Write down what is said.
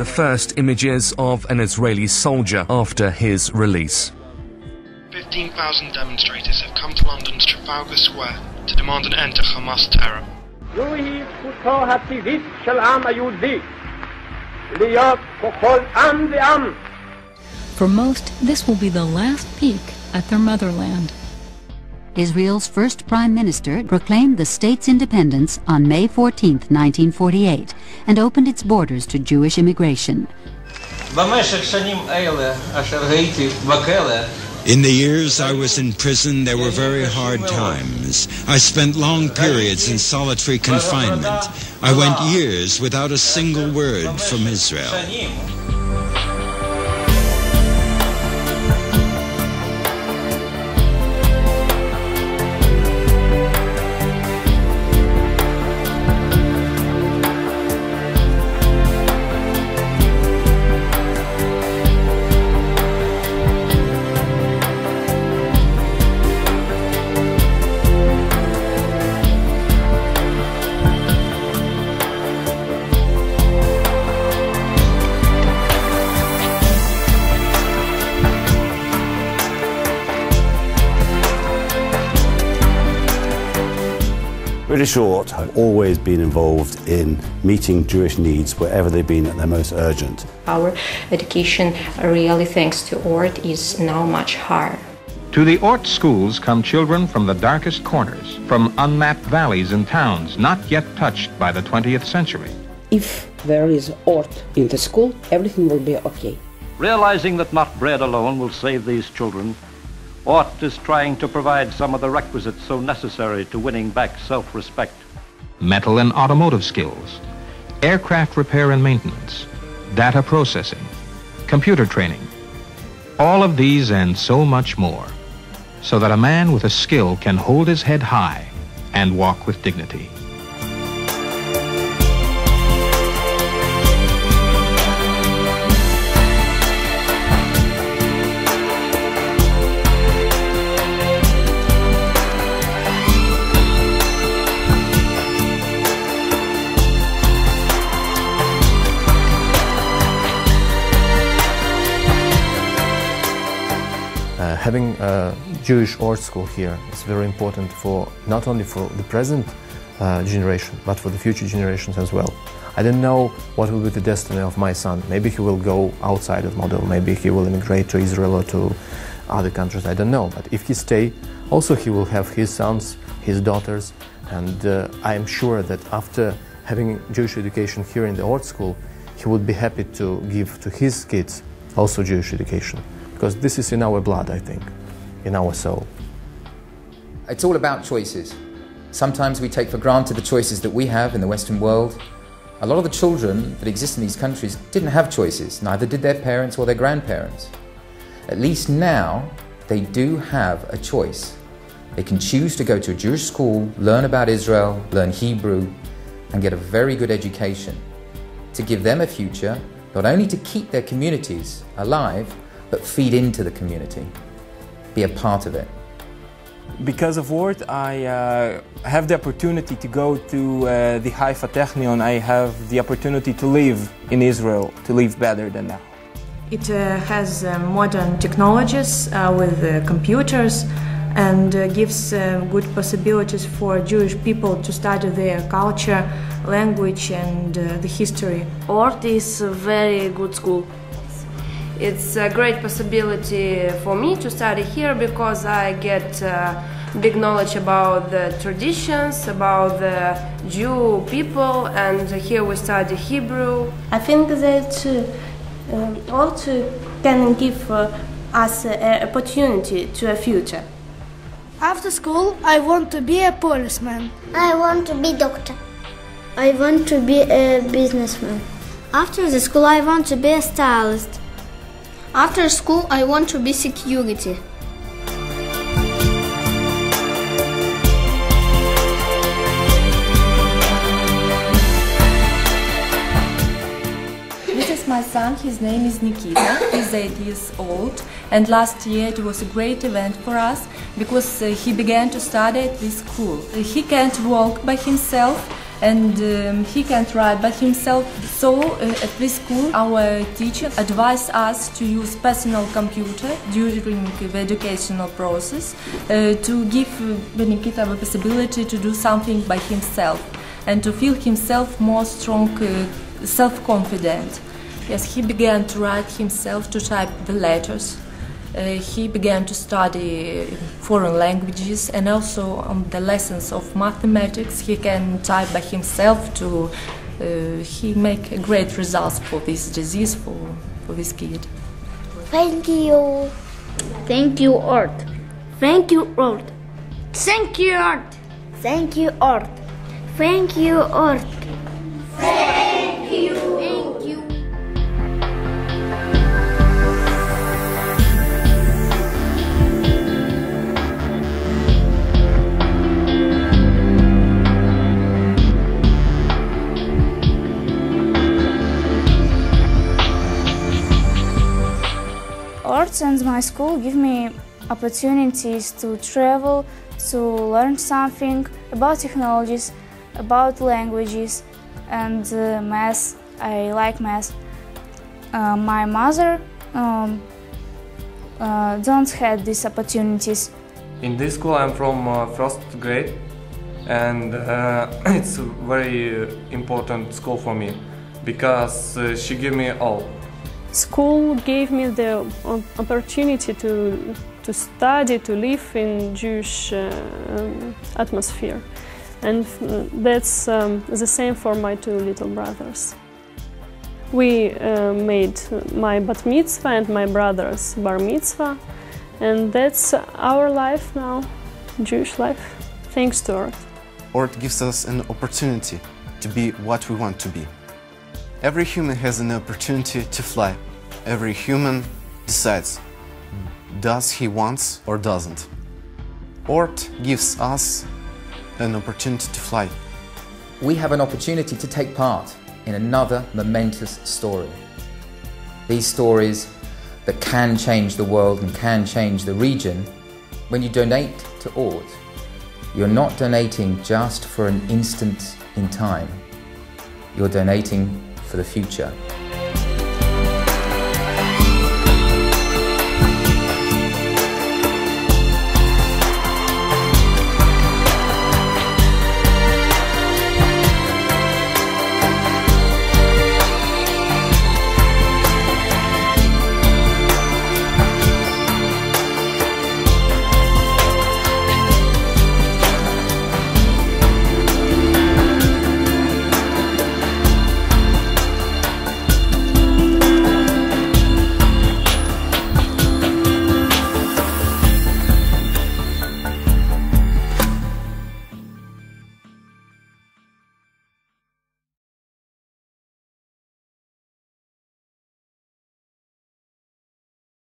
first images of an Israeli soldier after his release. 15,000 demonstrators have come to London's Trafalgar Square to demand an end to Hamas terror. For most, this will be the last peek at their motherland. Israel's first prime minister proclaimed the state's independence on May 14, 1948, and opened its borders to Jewish immigration. In the years I was in prison, there were very hard times. I spent long periods in solitary confinement. I went years without a single word from Israel. British ORT have always been involved in meeting Jewish needs wherever they've been at their most urgent. Our education, really thanks to ORT, is now much higher. To the ORT schools come children from the darkest corners, from unmapped valleys and towns not yet touched by the 20th century. If there is ORT in the school, everything will be okay. Realizing that not bread alone will save these children, ORT is trying to provide some of the requisites so necessary to winning back self-respect. Metal and automotive skills, aircraft repair and maintenance, data processing, computer training. All of these and so much more, so that a man with a skill can hold his head high and walk with dignity. Having a Jewish ORT school here is very important for not only for the present generation, but for the future generations as well. I don't know what will be the destiny of my son. Maybe he will go outside of Moldova, maybe he will immigrate to Israel or to other countries, I don't know. But if he stays, also he will have his sons, his daughters, and I am sure that after having Jewish education here in the ORT school, he would be happy to give to his kids also Jewish education. Because this is in our blood, I think, in our soul. It's all about choices. Sometimes we take for granted the choices that we have in the Western world. A lot of the children that exist in these countries didn't have choices, neither did their parents or their grandparents. At least now, they do have a choice. They can choose to go to a Jewish school, learn about Israel, learn Hebrew, and get a very good education to give them a future, not only to keep their communities alive, but feed into the community, be a part of it. Because of ORT, I have the opportunity to go to the Haifa Technion. I have the opportunity to live in Israel, to live better than now. It has modern technologies with computers and gives good possibilities for Jewish people to study their culture, language and the history. ORT is a very good school. It's a great possibility for me to study here because I get big knowledge about the traditions, about the Jew people, and here we study Hebrew. I think that ORT can give us an opportunity to a future. After school, I want to be a policeman. I want to be doctor. I want to be a businessman. After the school, I want to be a stylist. After school, I want to be security. This is my son, his name is Nikita, he's 8 years old, and last year it was a great event for us because he began to study at this school. He can't walk by himself and he can't write by himself. So at this school our teacher advised us to use personal computer during the educational process to give Nikita the possibility to do something by himself and to feel himself more strong, self-confident. Yes, he began to write himself, to type the letters. He began to study foreign languages, and also on the lessons of mathematics he can type by himself. He make great results for this disease, for this kid. Thank you. Thank you, ORT. Thank you, ORT. Thank you, ORT. Thank you, ORT. Thank you, ORT. Thank you. Thank you. ORT and my school give me opportunities to travel, to learn something about technologies, about languages, and math. I like math. My mother don't have these opportunities. In this school I'm from first grade, and it's a very important school for me because she gave me all. School gave me the opportunity to study, to live in Jewish atmosphere, and that's the same for my two little brothers. We made my bat mitzvah and my brother's bar mitzvah, and that's our life now, Jewish life, thanks to ORT. ORT gives us an opportunity to be what we want to be. Every human has an opportunity to fly. Every human decides, does he wants or doesn't. ORT gives us an opportunity to fly. We have an opportunity to take part in another momentous story. These stories that can change the world and can change the region. When you donate to ORT, you're not donating just for an instant in time. You're donating for the future.